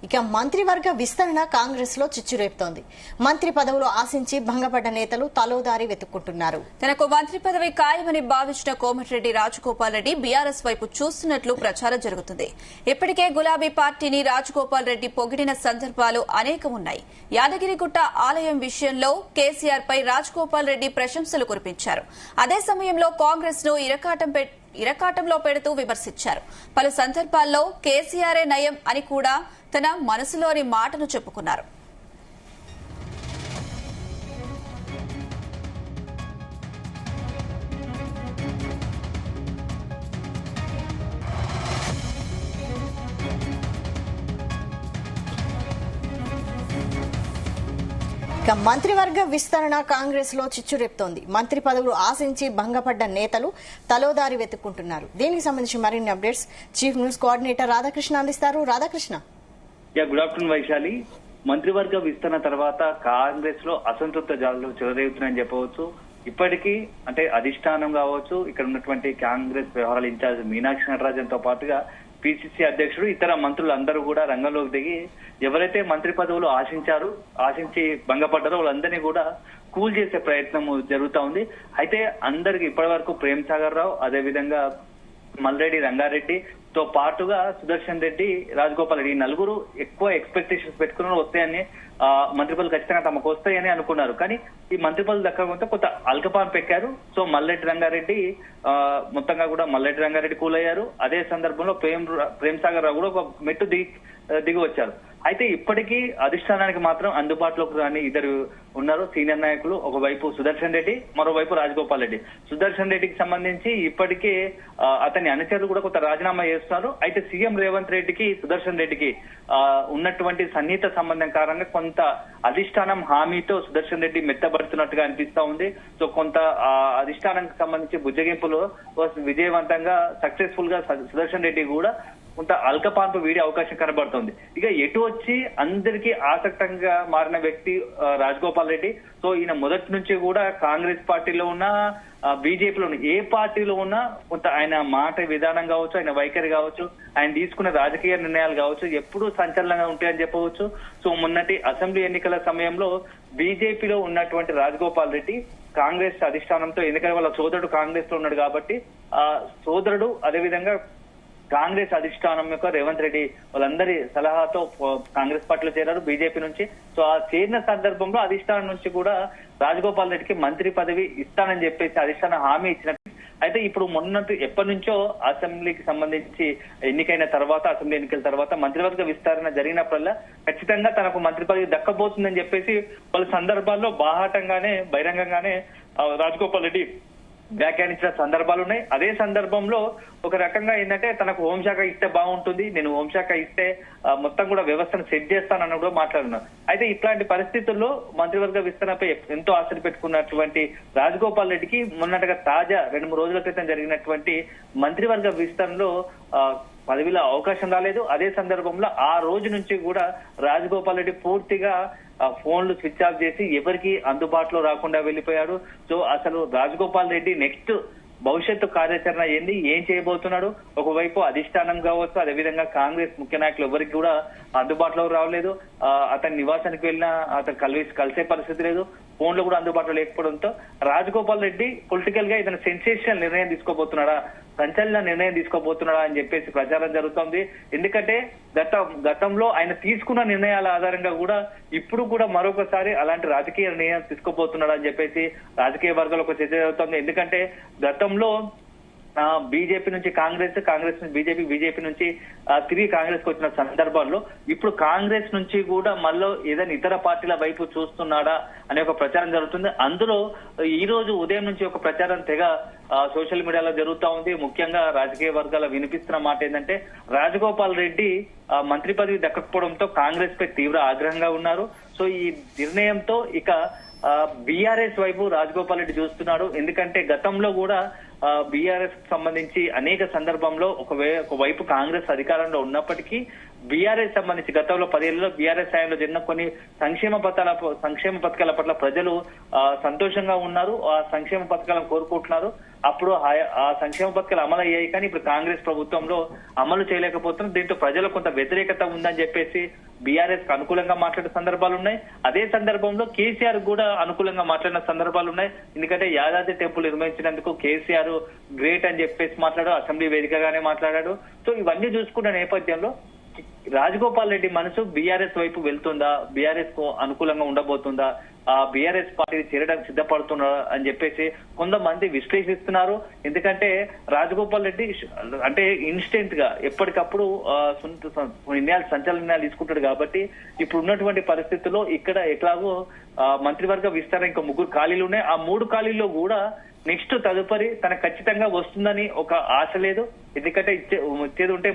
ఇక మంత్రివర్గ విస్తరణ కాంగ్రెస్ లో చిచ్చురేపుతోంది. మంత్రి పదవులు ఆశించి భంగపడ్డ నేతలు తలోదారి వెతుక్కుంటున్నారు. తనకు మంత్రి పదవి ఖాయమని భావించిన కోమటిరెడ్డి రాజగోపాల్ రెడ్డి బీఆర్ఎస్ వైపు చూస్తున్నట్లు ప్రచారం జరుగుతుంది. ఇప్పటికే గులాబీ పార్టీని రాజగోపాల్ రెడ్డి పొగిడిన సందర్భాలు అనేకం ఉన్నాయి. యాదగిరిగుట్ట ఆలయం విషయంలో కేసీఆర్ పై రాజగోపాల్ రెడ్డి ప్రశంసలు కురిపించారు. అదే సమయంలో కాంగ్రెస్ ను ఇరకాటంలో పెడుతూ విమర్శించారు. పలు సందర్భాల్లో కేసీఆరే నయం అని కూడా తన మనసులోని మాటను చెప్పుకున్నారు. ఇక మంత్రివర్గ విస్తరణ కాంగ్రెస్ లో చిచ్చురేపుతోంది. మంత్రి పదవులు ఆశించి భంగపడ్డ నేతలు తలోదారి వెతుక్కుంటున్నారు. దీనికి సంబంధించి మరిన్ని updates chief news coordinator Radhakrishna అందిస్తారు. రాధాకృష్ణ. Good afternoon Vaishali. మంత్రివర్గ విస్తరణ తర్వాత కాంగ్రెస్ లో అసంతృప్త జాలు చెలరేగుతున్నాయని చెప్పవచ్చు. ఇప్పటికీ అంటే అధిష్టానం కావచ్చు, ఇక్కడ ఉన్నటువంటి కాంగ్రెస్ వ్యవహారాల ఇన్ఛార్జ్ మీనాక్షి నటరాజన్ తో పాటుగా పిసిసి అధ్యక్షుడు ఇతర మంత్రులు అందరూ కూడా రంగంలోకి దిగి ఎవరైతే మంత్రి పదవులు ఆశించి భంగపడ్డారో వాళ్ళందరినీ కూడా కూల్ చేసే ప్రయత్నం జరుగుతా ఉంది. అయితే అందరికి ఇప్పటి వరకు ప్రేమ్ సాగర్ రావు, అదేవిధంగా మల్రెడ్డి రంగారెడ్డి తో పాటుగా సుదర్శన్ రెడ్డి, రాజగోపాల్ రెడ్డి, నలుగురు ఎక్కువ ఎక్స్పెక్టేషన్స్ పెట్టుకుని వస్తాయని మంత్రి పదవులు ఖచ్చితంగా తమకు వస్తాయని అనుకున్నారు. కానీ ఈ మంత్రి పదవులు దక్కకపోతే కొంత అల్కపాన్ పెక్కారు. సో మల్రెడ్డి రంగారెడ్డి మొత్తంగా కూడా మల్రెడ్డి రంగారెడ్డి కూల్ అయ్యారు. అదే సందర్భంలో ప్రేమ్ సాగర్ రావు కూడా ఒక మెట్టు దిగి వచ్చారు. అయితే ఇప్పటికీ అధిష్టానానికి మాత్రం అందుబాటులోకి రాని ఇద్దరు ఉన్నారు సీనియర్ నాయకులు. ఒకవైపు సుదర్శన్ రెడ్డి, మరోవైపు రాజగోపాల్ రెడ్డి. సుదర్శన్ రెడ్డికి సంబంధించి ఇప్పటికే అతని అనుచరులు కూడా కొంత రాజీనామా చేస్తున్నారు. అయితే సీఎం రేవంత్ రెడ్డికి, సుదర్శన్ రెడ్డికి ఉన్నటువంటి సన్నిహిత సంబంధం కారణంగా కొంత అధిష్టానం హామీతో సుదర్శన్ రెడ్డి మెత్తబడుతున్నట్టుగా అనిపిస్తా ఉంది. సో కొంత అధిష్టానానికి సంబంధించి బుజ్జగింపులు విజయవంతంగా సక్సెస్ఫుల్ గా సుదర్శన్ రెడ్డి కూడా కొంత అల్కపాన్పు వీడే అవకాశం కనబడుతుంది. ఇక ఎటు వచ్చి అందరికీ ఆసక్తంగా మారిన వ్యక్తి రాజగోపాల్ రెడ్డి. సో ఈయన మొదటి నుంచి కూడా కాంగ్రెస్ పార్టీలో ఉన్న, బీజేపీలో ఉన్న, ఏ పార్టీలో ఉన్నా కొంత ఆయన మాట విధానం కావచ్చు, ఆయన వైఖరి కావచ్చు, ఆయన తీసుకున్న రాజకీయ నిర్ణయాలు కావచ్చు ఎప్పుడూ సంచలనంగా ఉంటాయని చెప్పవచ్చు. సో మొన్నటి అసెంబ్లీ ఎన్నికల సమయంలో బీజేపీలో ఉన్నటువంటి రాజగోపాల్ రెడ్డి కాంగ్రెస్ అధిష్టానంతో, ఎందుకంటే వాళ్ళ సోదరుడు కాంగ్రెస్ లో ఉన్నాడు కాబట్టి ఆ సోదరుడు అదేవిధంగా కాంగ్రెస్ అధిష్టానం యొక్క రేవంత్ రెడ్డి వాళ్ళందరి సలహాతో కాంగ్రెస్ పార్టీలో చేరారు బీజేపీ నుంచి. సో ఆ చేరిన సందర్భంలో అధిష్టానం నుంచి కూడా రాజగోపాల్ రెడ్డికి మంత్రి పదవి ఇస్తానని చెప్పేసి అధిష్టానం హామీ ఇచ్చినట్టు. అయితే ఇప్పుడు ఎప్పటి నుంచో అసెంబ్లీకి సంబంధించి ఎన్నికైన తర్వాత, అసెంబ్లీ ఎన్నికల తర్వాత మంత్రివర్గ విస్తరణ జరిగినప్పుడల్లా ఖచ్చితంగా తనకు మంత్రి పదవి దక్కబోతుందని చెప్పేసి పలు సందర్భాల్లో బాహాటంగానే బహిరంగంగానే రాజగోపాల్ రెడ్డి వ్యాఖ్యానించిన సందర్భాలు ఉన్నాయి. అదే సందర్భంలో ఒక రకంగా ఏంటంటే తనకు హోంశాఖ ఇస్తే బాగుంటుంది, నేను హోంశాఖ ఇస్తే మొత్తం కూడా వ్యవస్థను సెట్ చేస్తానని కూడా మాట్లాడున్నారు. అయితే ఇట్లాంటి పరిస్థితుల్లో మంత్రివర్గ విస్తరణపై ఎంతో ఆశలు పెట్టుకున్నటువంటి రాజగోపాల్ రెడ్డికి మొన్నటిగా తాజా 2-3 రోజుల క్రితం జరిగినటువంటి మంత్రివర్గ విస్తరణలో పదవిలో అవకాశం రాలేదు. అదే సందర్భంలో ఆ రోజు నుంచి కూడా రాజగోపాల్ రెడ్డి పూర్తిగా ఫోన్లు స్విచ్ ఆఫ్ చేసి ఎవరికి అందుబాటులో రాకుండా వెళ్లిపోయాడు. సో అసలు రాజగోపాల్ రెడ్డి నెక్స్ట్ భవిష్యత్తు కార్యాచరణ ఏంది, ఏం చేయబోతున్నాడు? ఒకవైపు అధిష్టానం కావచ్చు, అదేవిధంగా కాంగ్రెస్ ముఖ్య నాయకులు ఎవరికి కూడా అందుబాటులో రావలేదు. అతని నివాసానికి వెళ్ళినా అతను కలిసే పరిస్థితి లేదు. ఫోన్లు కూడా అందుబాటులో లేకపోవడంతో రాజగోపాల్ రెడ్డి పొలిటికల్ గా ఇతను సెన్సేషనల్ నిర్ణయం తీసుకోబోతున్నాడా, సంచలన నిర్ణయం తీసుకోబోతున్నాడా అని చెప్పేసి ప్రచారం జరుగుతోంది. ఎందుకంటే గతంలో ఆయన తీసుకున్న నిర్ణయాల ఆధారంగా కూడా ఇప్పుడు కూడా మరొకసారి అలాంటి రాజకీయ నిర్ణయం తీసుకోబోతున్నాడా అని చెప్పేసి రాజకీయ వర్గాల్లో ఒక చర్చ జరుగుతోంది. ఎందుకంటే గతంలో బీజేపీ నుంచి కాంగ్రెస్, కాంగ్రెస్ నుంచి బీజేపీ నుంచి తిరిగి కాంగ్రెస్ కు వచ్చిన సందర్భాల్లో ఇప్పుడు కాంగ్రెస్ నుంచి కూడా మళ్ళీ ఏదైనా ఇతర పార్టీల వైపు చూస్తున్నాడా అనే ఒక ప్రచారం జరుగుతుంది. అందులో ఈ రోజు ఉదయం నుంచి ఒక ప్రచారం తెగ సోషల్ మీడియాలో జరుగుతా ఉంది. ముఖ్యంగా రాజకీయ వర్గాల వినిపిస్తున్న మాట ఏంటంటే రాజగోపాల్ రెడ్డి మంత్రి పదవి దక్కకపోవడంతో కాంగ్రెస్ పై తీవ్ర ఆగ్రహంగా ఉన్నారు. సో ఈ నిర్ణయంతో ఇక బీఆర్ఎస్ వైపు రాజగోపాల్ రెడ్డి చూస్తున్నాడు. ఎందుకంటే గతంలో కూడా బీఆర్ఎస్ సంబంధించి అనేక సందర్భంలో ఒకవైపు కాంగ్రెస్ అధికారంలో ఉన్నప్పటికీ బీఆర్ఎస్ సంబంధించి గతంలో 10 ఏళ్లలో బీఆర్ఎస్ హయాంలో జరిగిన కొన్ని సంక్షేమ పథకాల పట్ల ప్రజలు సంతోషంగా ఉన్నారు. ఆ సంక్షేమ పథకాలను కోరుకుంటున్నారు. అప్పుడు ఆ సంక్షేమ పథకాలు అమలు అయ్యాయి, కానీ ఇప్పుడు కాంగ్రెస్ ప్రభుత్వంలో అమలు చేయలేకపోతున్నారు. దీంతో ప్రజలకు కొంత వ్యతిరేకత ఉందని చెప్పేసి బీఆర్ఎస్ కు అనుకూలంగా మాట్లాడే సందర్భాలు ఉన్నాయి. అదే సందర్భంలో కేసీఆర్ కూడా అనుకూలంగా మాట్లాడిన సందర్భాలు ఉన్నాయి. ఎందుకంటే యాదాద్రి టెంపుల్ నిర్మించినందుకు కేసీఆర్ గ్రేట్ అని చెప్పేసి మాట్లాడాడు, అసెంబ్లీ వేదికగానే మాట్లాడాడు. సో ఇవన్నీ చూసుకున్న నేపథ్యంలో రాజగోపాల్ రెడ్డి మనసు బీఆర్ఎస్ వైపు వెళ్తుందా, బీఆర్ఎస్ కు అనుకూలంగా ఉండబోతుందా, ఆ బీఆర్ఎస్ పార్టీని చేరడానికి సిద్ధపడుతున్నారు అని చెప్పేసి కొంతమంది విశ్లేషిస్తున్నారు. ఎందుకంటే రాజగోపాల్ రెడ్డి అంటే ఇన్స్టెంట్ గా ఎప్పటికప్పుడు సంచలన నిర్ణయాలు తీసుకుంటాడు కాబట్టి ఇప్పుడు ఉన్నటువంటి పరిస్థితుల్లో ఇక్కడ ఎట్లాగో మంత్రివర్గ విస్తరణ ఇంకా 3 ఖాళీలు ఉన్నాయి. ఆ 3 ఖాళీల్లో కూడా నెక్స్ట్ తదుపరి తనకు ఖచ్చితంగా వస్తుందని ఒక ఆశ లేదు. ఎందుకంటే ఇచ్చేది ఉంటే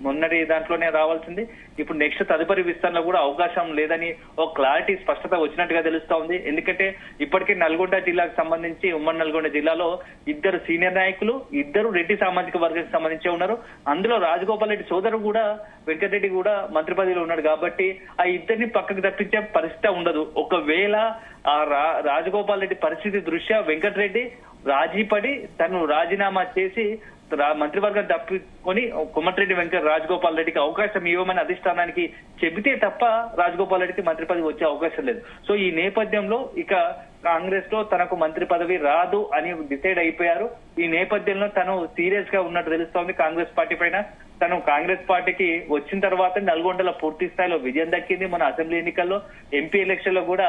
మొన్నటి దాంట్లోనే రావాల్సింది. ఇప్పుడు నెక్స్ట్ తదుపరి విస్తరణలో కూడా అవకాశం లేదని ఒక క్లారిటీ స్పష్టత వచ్చినట్టుగా తెలుస్తా ఉంది. ఎందుకంటే ఇప్పటికే నల్గొండ జిల్లాకు సంబంధించి ఉమ్మడి నల్గొండ జిల్లాలో 2 సీనియర్ నాయకులు, 2 రెడ్డి సామాజిక వర్గానికి సంబంధించి ఉన్నారు. అందులో రాజగోపాల్ రెడ్డి సోదరు కూడా వెంకటరెడ్డి కూడా మంత్రి పదవిలో ఉన్నాడు కాబట్టి ఆ ఇద్దరిని పక్కకు తప్పించే పరిస్థితి ఉండదు. ఒకవేళ ఆ రాజగోపాల్ రెడ్డి పరిస్థితి దృష్ట్యా వెంకటరెడ్డి రాజీపడి తను రాజీనామా చేసి మంత్రివర్గం తప్పుకొని కోమటిరెడ్డి రాజగోపాల్ రెడ్డికి అవకాశం ఇవ్వమని అధిష్టానానికి చెబితే తప్ప రాజగోపాల్ రెడ్డికి మంత్రి పదవి వచ్చే అవకాశం లేదు. సో ఈ నేపథ్యంలో ఇక కాంగ్రెస్ లో తనకు మంత్రి పదవి రాదు అని డిసైడ్ అయిపోయారు. ఈ నేపథ్యంలో తను సీరియస్ గా ఉన్నట్టు తెలుస్తోంది కాంగ్రెస్ పార్టీ పైన. తను కాంగ్రెస్ పార్టీకి వచ్చిన తర్వాత నల్గొండలో పూర్తి స్థాయిలో విజయం దక్కింది. మన అసెంబ్లీ ఎన్నికల్లో, ఎంపీ ఎలక్షన్ లో కూడా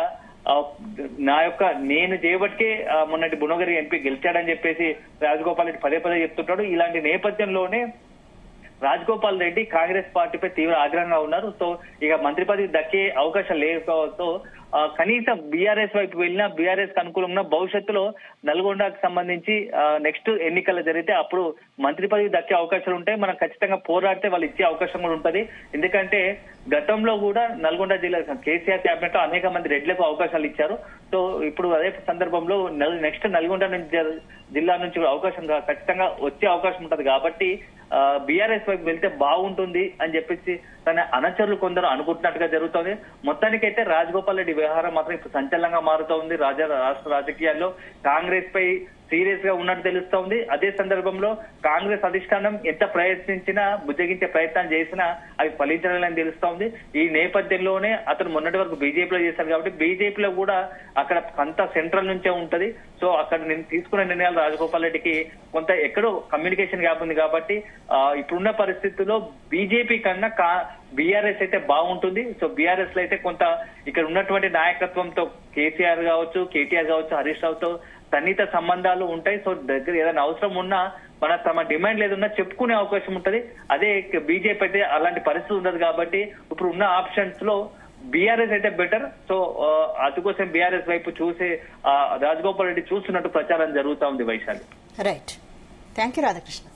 నేను చేయబట్టే మొన్నటి బునగరి ఎంపీ గెలిచాడని చెప్పేసి రాజగోపాల్ రెడ్డి పదే చెప్తుంటాడు. ఇలాంటి నేపథ్యంలోనే రాజగోపాల్ రెడ్డి కాంగ్రెస్ పార్టీపై తీవ్ర ఆగ్రహంగా ఉన్నారు. సో ఇక మంత్రి పదవి దక్కే అవకాశం లేకపోతే కనీసం బీఆర్ఎస్ వైపు వెళ్ళినా బీఆర్ఎస్ కు అనుకూలంగా భవిష్యత్తులో నల్గొండకు సంబంధించి నెక్స్ట్ ఎన్నికలు జరిగితే అప్పుడు మంత్రి పదవి దక్కే అవకాశాలు ఉంటాయి. మనం ఖచ్చితంగా పోరాడితే వాళ్ళు ఇచ్చే అవకాశం కూడా ఉంటది. ఎందుకంటే గతంలో కూడా నల్గొండ జిల్లా కేసీఆర్ క్యాబినెట్ లో అనేక మంది రెడ్లకు అవకాశాలు ఇచ్చారు. సో ఇప్పుడు అదే సందర్భంలో నెక్స్ట్ నల్గొండ జిల్లా నుంచి అవకాశం ఖచ్చితంగా వచ్చే అవకాశం ఉంటది. కాబట్టి బీఆర్ఎస్ వైపు వెళ్తే బాగుంటుంది అని చెప్పేసి తన అనుచరులు కొందరు అనుకుంటున్నట్టుగా జరుగుతోంది. మొత్తానికైతే రాజగోపాల్ రెడ్డి వ్యవహారం మాత్రం ఇప్పుడు సంచలనంగా మారుతోంది. రాష్ట్ర రాజకీయాల్లో కాంగ్రెస్ పై సీరియస్ గా ఉన్నట్టు తెలుస్తోంది. అదే సందర్భంలో కాంగ్రెస్ అధిష్టానం ఎంత ప్రయత్నించినా బుజ్జగించే ప్రయత్నం చేసినా అవి ఫలించాలని తెలుస్తోంది. ఈ నేపథ్యంలోనే అతను మొన్నటి వరకు బీజేపీలో చేశారు కాబట్టి బీజేపీలో కూడా అక్కడ అంతా సెంట్రల్ నుంచే ఉంటది. సో అక్కడ నేను తీసుకున్న నిర్ణయాలు రాజగోపాల్ రెడ్డికి కొంత ఎక్కడో కమ్యూనికేషన్ గ్యాప్ ఉంది కాబట్టి ఇప్పుడున్న పరిస్థితుల్లో బీజేపీ కన్నా బీఆర్ఎస్ అయితే బాగుంటుంది. సో బీఆర్ఎస్ లో అయితే కొంత ఇక్కడ ఉన్నటువంటి నాయకత్వంతో కేసీఆర్ కావచ్చు, కేటీఆర్ కావచ్చు, హరీష్ రావుతో సన్నిహిత సంబంధాలు ఉంటాయి. సో దగ్గర ఏదైనా అవసరం ఉన్నా తమ డిమాండ్ లేదన్నా చెప్పుకునే అవకాశం ఉంటది. అదే బీజేపీ అయితే అలాంటి పరిస్థితి ఉండదు కాబట్టి ఇప్పుడు ఉన్న ఆప్షన్స్ లో బీఆర్ఎస్ అయితే బెటర్. సో అందుకోసం బీఆర్ఎస్ వైపు చూసే రాజగోపాల్ రెడ్డి చూస్తున్నట్టు ప్రచారం జరుగుతా ఉంది. Vaishali. Right, thank you Radhakrishna.